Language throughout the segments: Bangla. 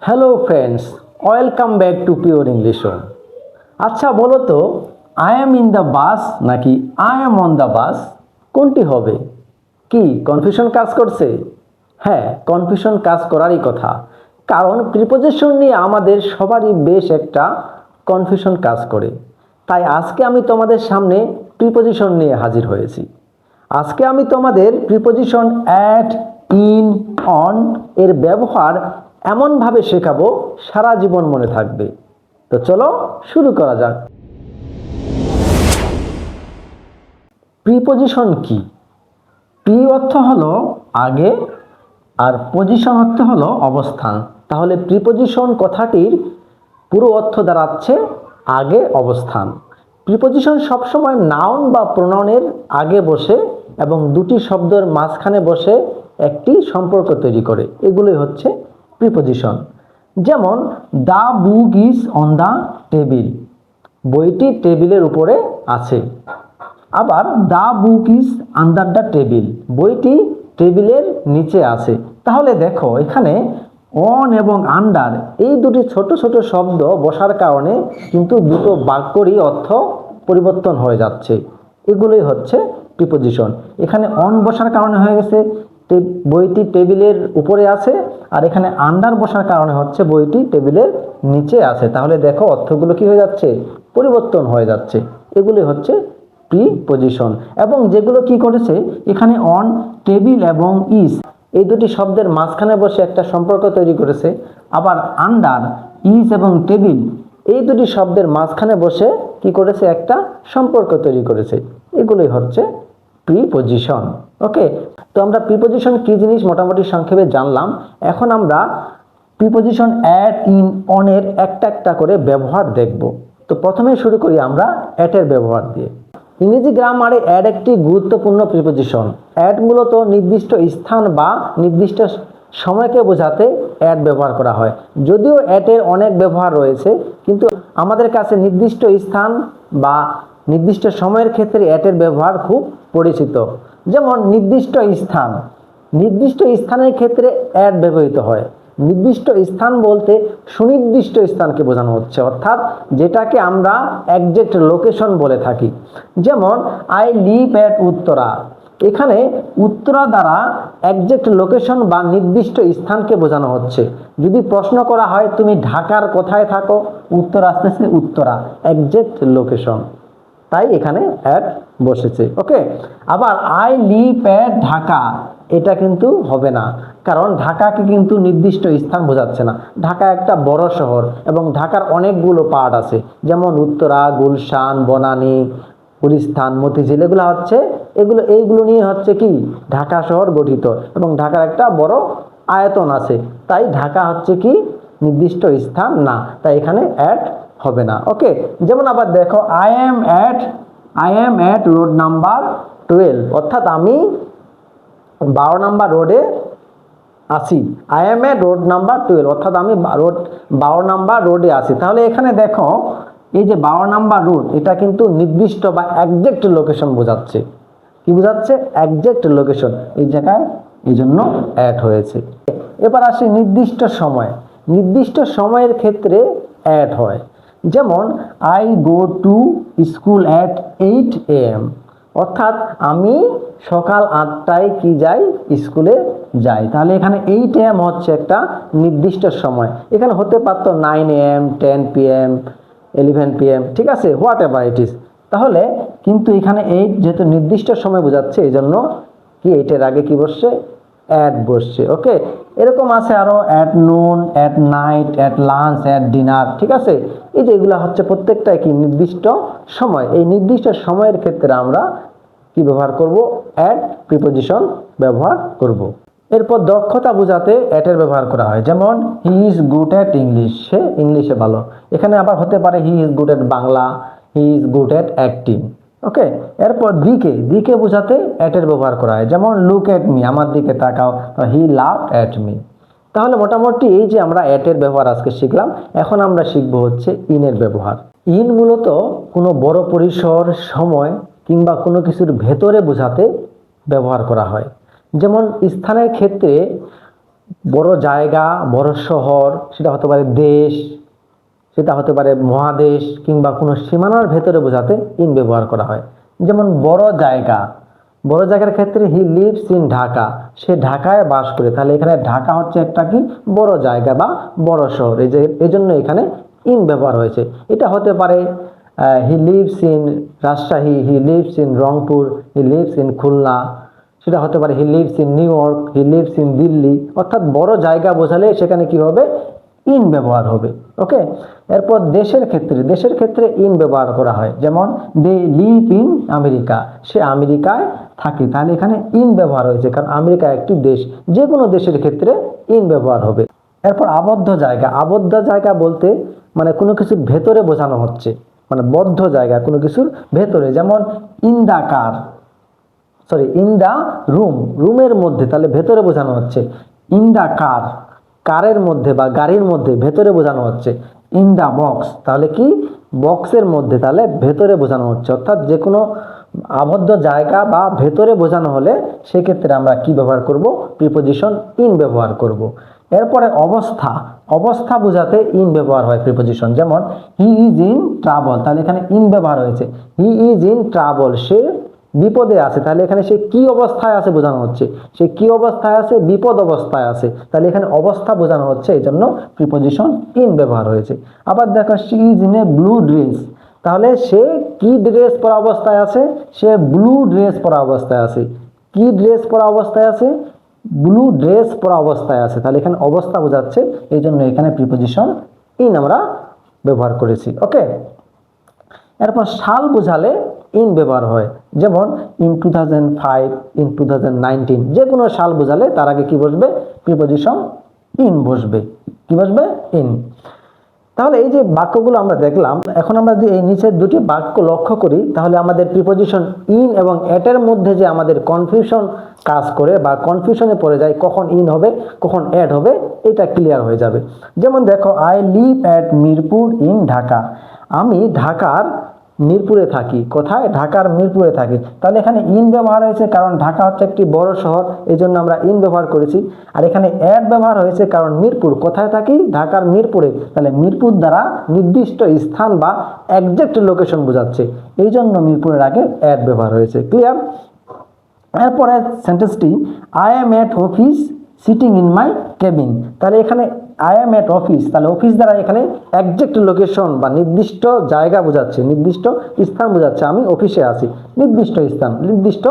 Hello friends, welcome back to pure English home. আচ্ছা বলো তো, I am in the bus নাকি I am on the bus, কোনটি হবে? কি কনফিউশন কাজ করছে? হ্যাঁ, কনফিউশন কাজ করারই কথা, কারণ প্রিপোজিশন নিয়ে আমাদের সবারই বেশ একটা কনফিউশন কাজ করে। তাই আজকে আমি তোমাদের সামনে প্রিপোজিশন নিয়ে হাজির হয়েছি। আজকে আমি তোমাদের প্রিপোজিশন অ্যাট, ইন, অন এর ব্যবহার এমনভাবে শেখাবো সারা জীবন মনে থাকবে। তো চলো শুরু করা যাক। প্রিপোজিশন কি? প্রি অর্থ হলো আগে, আর পজিশন অর্থ হলো অবস্থান। তাহলে প্রিপোজিশন কথাটির পুরো অর্থ দাঁড়াচ্ছে আগে, অবস্থান। প্রিপোজিশন সবসময় নাউন বা প্রোনাউনের আগে বসে এবং দুটি শব্দের মাঝখানে বসে একটি সম্পর্ক তৈরি করে, এগুলোই হচ্ছে প্রিপোজিশন। যেমন the book is on the table, বইটি টেবিলের উপরে আছে। আবার the book is under the table, বইটি টেবিলের নিচে আছে। তাহলে দেখো এখানে অন এবং আন্ডার এই দুটি ছোট ছোট শব্দ বসার কারণে কিন্তু দুটো বাক্যরই অর্থ পরিবর্তন হয়ে যাচ্ছে। এগুলোই হচ্ছে প্রিপোজিশন। এখানে অন বসার কারণে হয়ে গেছে বইটি টেবিলের উপরে আছে, আর এখানে আন্ডার বসার কারণে হচ্ছে বইটি টেবিলের নিচে আছে। তাহলে দেখো অর্থগুলো কি হয়ে যাচ্ছে, পরিবর্তন হয়ে যাচ্ছে। এগুলি হচ্ছে প্রিপোজিশন। এবং যেগুলো কি করেছে, এখানে অন, টেবিল এবং ইজ এই দুটি শব্দের মাঝখানে বসে একটা সম্পর্ক তৈরি করেছে। আবার আন্ডার, ইজ এবং টেবিল এই দুটি শব্দের মাঝখানে বসে কি করেছে, একটা সম্পর্ক তৈরি করেছে। এগুলোই হচ্ছে প্রিপোজিশন। ওকে, তো আমরা প্রিপোজিশন কি জিনিস মোটামুটি সংক্ষেপে জানলাম। এখন আমরা প্রিপোজিশন অ্যাট, ইন, অন এর একটা একটা করে ব্যবহার দেখব। তো প্রথমে শুরু করি আমরা অ্যাট এর ব্যবহার দিয়ে। ইংরেজি গ্রামারে অ্যাড একটি গুরুত্বপূর্ণ প্রিপোজিশন। অ্যাড মূলত নির্দিষ্ট স্থান বা নির্দিষ্ট সময়কে বোঝাতে অ্যাড ব্যবহার করা হয়। যদিও অ্যাটের অনেক ব্যবহার রয়েছে, কিন্তু আমাদের কাছে নির্দিষ্ট স্থান বা নির্দিষ্ট সময়ের ক্ষেত্রে অ্যাটের ব্যবহার খুব পরিচিত। যেমন নির্দিষ্ট স্থান, নির্দিষ্ট স্থানের ক্ষেত্রে অ্যাড ব্যবহৃত হয়। নির্দিষ্ট স্থান বলতে সুনির্দিষ্ট স্থানকে বোঝানো হচ্ছে, অর্থাৎ যেটাকে আমরা একজ্যাক্ট লোকেশন বলে থাকি। যেমন আই লিভ অ্যাট উত্তরা, এখানে উত্তরা দ্বারা একজ্যাক্ট লোকেশন বা নির্দিষ্ট স্থানকে বোঝানো হচ্ছে। যদি প্রশ্ন করা হয় তুমি ঢাকার কোথায় থাকো, উত্তর আসতেছে উত্তরা, একজ্যাক্ট লোকেশন। তাই এখানে অ্যাট বসেছে। ওকে, আবার আই লিভ অ্যাট ঢাকা, এটা কিন্তু হবে না, কারণ ঢাকাকে কিন্তু নির্দিষ্ট স্থান বোঝাচ্ছে না। ঢাকা একটা বড় শহর এবং ঢাকার অনেকগুলো পার্ট আছে, যেমন উত্তরা, গুলশান, বনানী, গুলিস্তান, মতিঝিল, এইগুলো নিয়ে হচ্ছে কি ঢাকা শহর গঠিত, এবং ঢাকার একটা বড় আয়তন আছে। তাই ঢাকা হচ্ছে কি নির্দিষ্ট স্থান না, তাই এখানে অ্যাট হবে না। ওকে, যেমন আবার দেখো I am at road number 12, অর্থাৎ আমি 12 নাম্বার রোডে আছি। I am A road number 12, অর্থাৎ আমি 12 নাম্বার রোডে আছি। তাহলে এখানে দেখো এই যে 12 নাম্বার রোড, এটা কিন্তু নির্দিষ্ট বা একজ্যাক্ট লোকেশন বোঝাচ্ছে। কি বোঝাচ্ছে? Exact location. এই জায়গায় এই জন্য অ্যাড হয়েছে। এবার আসি নির্দিষ্ট সময়। নির্দিষ্ট সময়ের ক্ষেত্রে অ্যাড হয়। যেমন I go to school at 8 AM, অর্থাৎ আমি সকাল 8টায় কি যাই, স্কুলে যাই। তাহলে এখানে 8 AM হচ্ছে একটা নির্দিষ্ট সময়। এখানে হতে পারতো 9 AM, 10 PM, 11 PM, ঠিক আছে, হোয়াট এভার ইট ইজ। তাহলে কিন্তু এখানে 8 যেহেতু নির্দিষ্ট সময় বোঝাচ্ছে, এই জন্য কি 8-এর আগে কি বসছে, অ্যাট বসছে। ওকে, এরকম আছে আরো at noon, at night, at lunch, at dinner, ঠিক আছে। এই যে এগুলো হচ্ছে প্রত্যেকটাই কি নির্দিষ্ট সময়। এই নির্দিষ্ট সময়ের ক্ষেত্রে আমরা কি ব্যবহার করব, অ্যাট প্রিপোজিশন ব্যবহার করব। এরপর দক্ষতা বোঝাতে অ্যাটের ব্যবহার করা হয়। যেমন he is good at English, সে ইংলিশে ভালো। এখানে আবার হতে পারে he is good at Bangla, he is good at acting. Okay, এরপর দিকে বোঝাতে অ্যাটের ব্যবহার করা হয়। যেমন লুক অ্যাট মি, আমার দিকে তাকাও, হি লাভড অ্যাট মি। তাহলে মোটামুটি এই যে আমরা অ্যাটের ব্যবহার আজকে শিখলাম। এখন আমরা শিখব হচ্ছে ইনের ব্যবহার। ইন মূলত কোনো বড় পরিসর, সময় কিংবা কোনো কিছুর ভেতরে বোঝাতে ব্যবহার করা হয়। যেমন স্থানের ক্ষেত্রে বড় জায়গা, বড় শহর, সেটা হতে পারে দেশ, সেটা হতে পারে মহাদেশ, কিংবা কোনো সীমানার ভেতরে বোঝাতে ইন ব্যবহার করা হয়। যেমন বড় জায়গা, বড় জায়গার ক্ষেত্রে হি লিভস ইন ঢাকা, সে ঢাকায় বাস করে। তাহলে এখানে ঢাকা হচ্ছে একটা কি বড় জায়গা বা বড় শহর, এই জন্য এখানে ইন ব্যবহার হয়েছে। এটা হতে পারে he lives in Rajshahi, he lives in Rangpur, he lives in Khulna, সেটা হতে পারে he lives in new York, he lives in Delhi. অর্থাৎ বড় জায়গা বোঝালে সেখানে কি হবে, ইন ব্যবহার হবে। ওকে, এরপর দেশের ক্ষেত্রে ইন ব্যবহার করা হয়। যেমন দে লিভ ইন আমেরিকা, সে আমেরিকায় থাকে, তাহলে এখানে ইন ব্যবহার হয়েছে, কারণ আমেরিকা একটি দেশ। যে কোনো দেশের ক্ষেত্রে ইন ব্যবহার হবে। এরপর আবদ্ধ জায়গা বলতে মানে কোনো কিছুর ভেতরে বোঝানো হচ্ছে, মানে বদ্ধ জায়গা কোনো কিছুর ভেতরে। যেমন in the car, in the room, রুমের মধ্যে, তাহলে ভেতরে বোঝানো হচ্ছে। ইন দা কার, কারের মধ্যে বা গাড়ির মধ্যে, ভেতরে বোঝানো হচ্ছে। ইন দা বক্স, তাহলে কি বক্সের মধ্যে, তাহলে ভেতরে বোঝানো হচ্ছে। অর্থাৎ যে কোনো আবদ্ধ জায়গা বা ভেতরে বোঝানো হলে সেক্ষেত্রে আমরা কি ব্যবহার করব, প্রিপোজিশন ইন ব্যবহার করব। এরপরে অবস্থা বোঝাতে ইন ব্যবহার হয় প্রিপোজিশন। যেমন হি ইজ ইন ট্রাবল, তাহলে এখানে ইন ব্যবহার হয়েছে। হি ইজ ইন ট্রাবল, সে বিপদে আছে, তাহলে এখানে সে কি অবস্থায় আছে বোঝানো হচ্ছে। সে কি অবস্থায় আছে, বিপদ অবস্থায় আছে, তাহলে এখানে অবস্থা বোঝানো হচ্ছে, এই জন্য প্রিপোজিশন ইন ব্যবহার হয়েছে। আবার দেখো she is in a blue dress, তাহলে সে কি ড্রেস পরা অবস্থায় আছে, সে ব্লু ড্রেস পরা অবস্থায় আছে। কি ড্রেস পরা অবস্থায় আছে, ব্লু ড্রেস পরা অবস্থায় আছে, তাহলে এখানে অবস্থা বোঝাচ্ছে, এই জন্য এখানে প্রিপোজিশন ইন আমরা ব্যবহার করেছি। ওকে, এরপর সাল বোঝালে ইন ব্যবহার হয়। যেমন ইন 2005, ইন 2019, যে কোনো সাল বোঝালে তার আগে কি বসবে, প্রিপোজিশন ইন বসবে। কি বসবে, ইন। তাহলে এই যে বাক্যগুলো আমরা দেখলাম, এখন আমরা যদি এই নিচের দুটি বাক্য লক্ষ্য করি, তাহলে আমাদের প্রিপোজিশন ইন এবং এটের মধ্যে যে আমাদের কনফিউশন কাজ করে বা কনফিউশনে পড়ে যায়, কখন ইন হবে কখন অ্যাড হবে, এটা ক্লিয়ার হয়ে যাবে। যেমন দেখো, I live at Mirpur in Dhaka, আমি ঢাকার মিরপুরে থাকি। কোথায়, ঢাকার মিরপুরে থাকি। তাহলে এখানে ইন ব্যবহার হয়েছে, কারণ ঢাকা হচ্ছে একটি বড় শহর, এই জন্য আমরা ইন ব্যবহার করেছি। আর এখানে অ্যাট ব্যবহার হয়েছে, কারণ মিরপুর, কোথায় থাকি, ঢাকার মিরপুরে, তাহলে মিরপুর দ্বারা নির্দিষ্ট স্থান বা একজ্যাক্ট লোকেশন বোঝাচ্ছে, এই জন্য মিরপুরের আগে অ্যাট ব্যবহার হয়েছে। ক্লিয়ার? এরপরে সেন্টেন্সটি, I am at office sitting in my cabin, তাহলে এখানে আই এম এট অফিস, তাহলে অফিস দ্বারা এখানে একজ্যাক্ট লোকেশন বা নির্দিষ্ট জায়গা বোঝাচ্ছে, নির্দিষ্ট স্থান বোঝাচ্ছে। আমি অফিসে আছি, নির্দিষ্ট স্থান, নির্দিষ্ট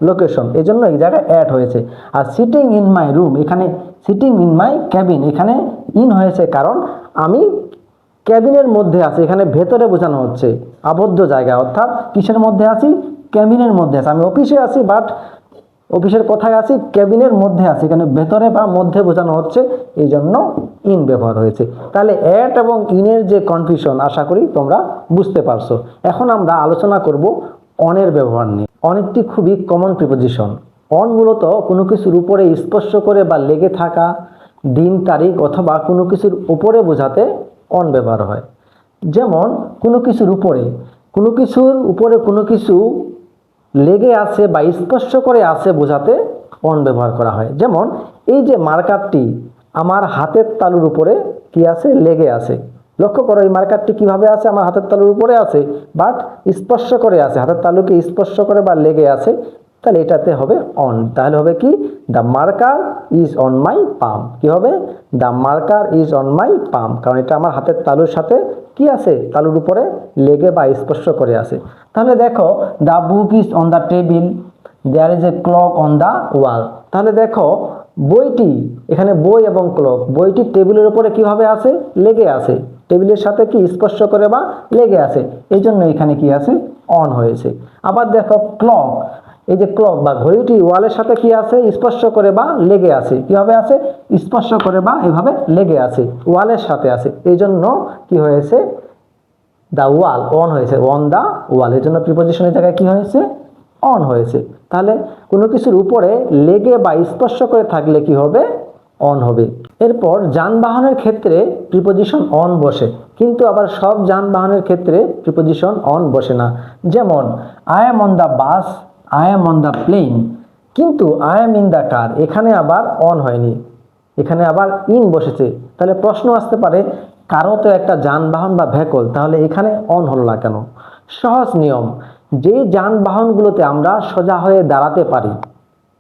লোকেশন, এই জন্য এই জায়গায় অ্যাড হয়েছে। আর সিটিং ইন মাই রুম, এখানে সিটিং ইন মাই ক্যাবিন, এখানে ইন হয়েছে, কারণ আমি ক্যাবিনের মধ্যে আছি, এখানে ভেতরে বোঝানো হচ্ছে, আবদ্ধ জায়গা। অর্থাৎ কিসের মধ্যে আছি, ক্যাবিনের মধ্যে আছি। আমি অফিসে আছি, বাট অফিসের কোথায় আছি, ক্যাবিনের মধ্যে আছি, এখানে ভেতরে বা মধ্যে বোঝানো হচ্ছে, এই জন্য ইন ব্যবহার হয়েছে। তাহলে অ্যাট এবং ইনের যে কনফিউশন, আশা করি তোমরা বুঝতে পারছো। এখন আমরা আলোচনা করব অনের ব্যবহার নিয়ে। অন একটি খুবই কমন প্রিপোজিশন। অন মূলত কোনো কিছুর উপরে স্পর্শ করে বা লেগে থাকা, দিন তারিখ অথবা কোনো কিছুর উপরে বোঝাতে অন ব্যবহার হয়। যেমন কোনো কিছুর উপরে কোনো কিছু লেগে আছে বা স্পর্শ করে আছে বোঝাতে অন ব্যবহার করা হয়। যেমন এই যে মার্কারটি আমার হাতের তালুর উপরে কি আছে, লেগে আছে। লক্ষ্য করো এই মার্কারটি কিভাবে আছে, আমার হাতের তালুর উপরে আছে, বাট স্পর্শ করে আছে, হাতের তালুকে স্পর্শ করে বা লেগে আছে, তাহলে এটাতে হবে অন। তাহলে হবে কি, the marker is on my palm. কি হবে, the marker is on my palm, কারণ এটা আমার হাতের তালুর সাথে কি আছে, তালুর উপরে লেগে বা স্পর্শ করে আছে। তাহলে দেখো, the book is on the table, there is a clock on the wall. তাহলে দেখো বইটি, এখানে বই এবং ক্লক, বইটি টেবিলের উপরে কিভাবে আছে, লেগে আছে, টেবিলের সাথে কি স্পর্শ করে বা লেগে আছে, এই জন্য এখানে কি আছে, অন হয়েছে। আবার দেখো ক্লক, এই যে ক্লক বা ঘড়িটি ওয়ালের সাথে কি আছে, স্পর্শ করে বা লেগে আছে। কিভাবে আছে, স্পর্শ করে বা এভাবে লেগে আছে, ওয়ালের সাথে আছে, এই জন্য কি হয়েছে, দা ওয়াল, অন হয়েছে, অন দা ওয়াল, এর জন্য প্রিপোজিশনের জায়গায় কি হয়েছে, অন হয়েছে। তাহলে কোনো কিছুর উপরে লেগে বা স্পর্শ করে থাকলে কি হবে, অন হবে। এরপর যানবাহনের ক্ষেত্রে প্রিপোজিশন অন বসে, কিন্তু আবার সব যানবাহনের ক্ষেত্রে প্রিপোজিশন অন বসে না। যেমন I am on the bus, I am on the plane, কিন্তু I am in the car, এখানে আবার অন হয়নি। এখানে আবার ইন বসেছে, তাহলে প্রশ্ন আসতে পারে কারো তো একটা যানবাহন বা ভেহিকল, তাহলে এখানে অন হলো না কেন? সহজ নিয়ম, যে যানবাহনগুলোতে আমরা সোজা হয়ে দাঁড়াতে পারি,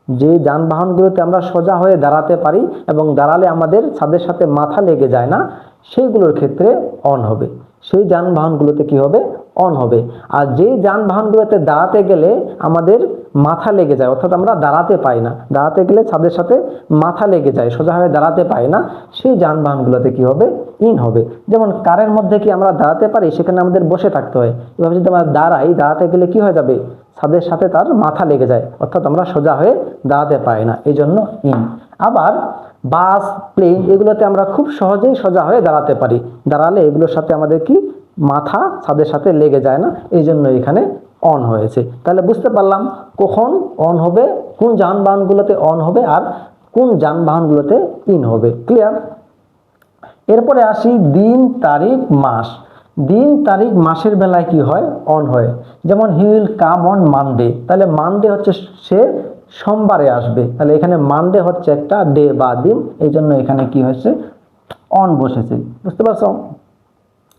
যে যানবাহনগুলোতে আমরা সোজা হয়ে দাঁড়াতে পারি এবং দাঁড়ালে আমাদের ছাদের সাথে মাথা লেগে যায় না, সেইগুলোর ক্ষেত্রে অন হবে, সেই যানবাহনগুলোতে কি হবে? অন হবে। আর যে যানবাহনগুলোতে দাঁড়াতে গেলে আমাদের মাথা লেগে যায়, অর্থাৎ আমরা দাঁড়াতে পাই না, দাঁড়াতে গেলে ছাদের সাথে মাথা লেগে যায়, সোজা হয়ে দাঁড়াতে পাই না, সেই যানবাহনগুলোতে কি হবে? ইন হবে। যেমন কারের মধ্যে কি আমরা দাঁড়াতে পারি? সেখানে আমাদের বসে থাকতে হয়। এভাবে যদি আমরা দাঁড়াই, দাঁড়াতে গেলে কি হয়ে যাবে? ছাদের সাথে তার মাথা লেগে যায়, অর্থাৎ আমরা সোজা হয়ে দাঁড়াতে পারি না, এই জন্য ইন। আবার বাস, প্লেন এগুলোতে আমরা খুব সহজেই সোজা হয়ে দাঁড়াতে পারি, দাঁড়ালে এগুলোর সাথে আমাদের কি মাথা ছাদের সাথে লেগে যায় না, এই জন্য এখানে অন হয়েছে। তাহলে বুঝতে পারলাম কখন অন হবে, কোন যানবাহনগুলোতে অন হবে আর কোন যানবাহনগুলোতে ইন হবে। ক্লিয়ার? এরপরে আসি দিন, তারিখ, মাস। দিন, তারিখ, মাসের বেলায় কি হয়? অন হয়। যেমন he will come on Monday, তাহলে মানডে হচ্ছে সে সোমবারে আসবে, তাহলে এখানে মানডে হচ্ছে একটা ডে বা দিন, এই জন্য এখানে কি হয়েছে? অন বসেছে। বুঝতে পারছো?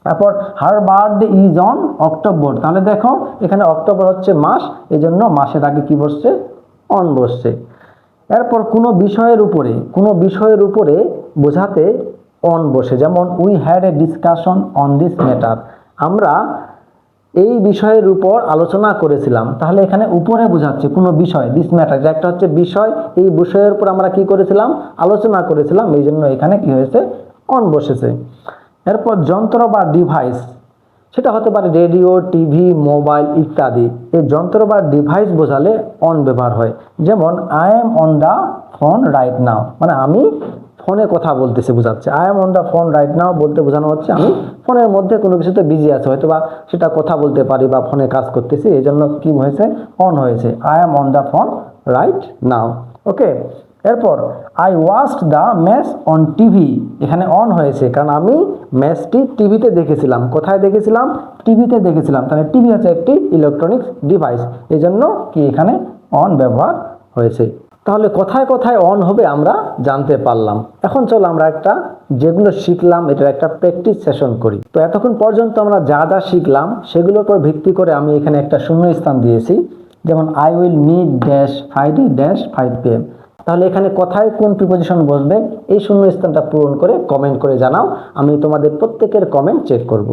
তারপর হার বার্থডে ইজ অন অক্টোবর, তাহলে দেখো এখানে অক্টোবর হচ্ছে মাস, এই জন্য মাসের আগে কি বসছে? অন বসছে। এরপর কোনো বিষয়ের উপরে বোঝাতে অন বসে, যেমন we had a discussion on this matter, আমরা এই বিষয়ের উপর আলোচনা করেছিলাম, তাহলে এখানে উপরে বোঝাচ্ছে কোনো বিষয়, দিস ম্যাটার, একটা হচ্ছে বিষয়, এই বিষয়ের উপর আমরা কি করেছিলাম? আলোচনা করেছিলাম, এই জন্য এখানে কি হয়েছে? অন বসেছে। এরপর যন্ত্র বা ডিভাইস, সেটা হতে পারে রেডিও, টিভি, মোবাইল ইত্যাদি, এই যন্ত্র বা ডিভাইস বোঝালে অন ব্যবহার হয়। যেমন I am on the phone right নাও, মানে আমি ফোনে কথা বলতেছি বোঝাচ্ছে। I am on the phone right নাও বলতে বোঝানো হচ্ছে আমি ফোনের মধ্যে কোনো কিছুতে বিজি আছে, হয়তো বা সেটা কথা বলতে পারি বা ফোনে কাজ করতেছি, এই জন্য কি হয়েছে? অন হয়েছে। I am on the phone right now. Okay. এরপর I watched the match on TV, এখানে অন হয়েছে কারণ আমি ম্যাচটি টিভিতে দেখেছিলাম। কোথায় দেখেছিলাম? টিভিতে দেখেছিলাম, তাহলে টিভি হচ্ছে একটি ইলেকট্রনিক্স ডিভাইস, এই জন্য কি এখানে অন ব্যবহার হয়েছে। তাহলে কোথায় কোথায় অন হবে আমরা জানতে পারলাম। এখন চলো আমরা একটা যেগুলো শিখলাম এটার একটা প্র্যাকটিস সেশন করি। তো এতক্ষণ পর্যন্ত আমরা যা যা শিখলাম সেগুলোর উপর ভিত্তি করে আমি এখানে একটা শূন্যস্থান দিয়েছি, যেমন I will meet dash Friday dash 5 PM। তাহলে এখানে কোথায় কোন প্রিপোজিশন বসবে এই শূন্যস্থানটা পূরণ করে কমেন্ট করে জানাও, আমি তোমাদের প্রত্যেকের কমেন্ট চেক করব।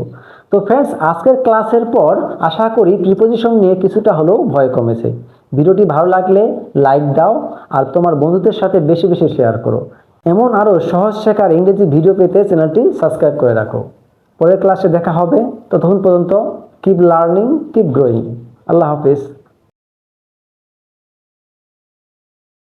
তো ফ্রেন্ডস, আজকের ক্লাসের পর আশা করি প্রিপোজিশন নিয়ে কিছুটা হলেও ভয় কমেছে। ভিডিওটি ভালো লাগলে লাইক দাও আর তোমার বন্ধুদের সাথে বেশি বেশি শেয়ার করো। এমন আরও সহজ শেখার ইংরেজি ভিডিও পেতে চ্যানেলটি সাবস্ক্রাইব করে রাখো। পরের ক্লাসে দেখা হবে, ততক্ষণ পর্যন্ত কিপ লার্নিং, কিপ গ্রোয়িং। আল্লাহ হাফেজ।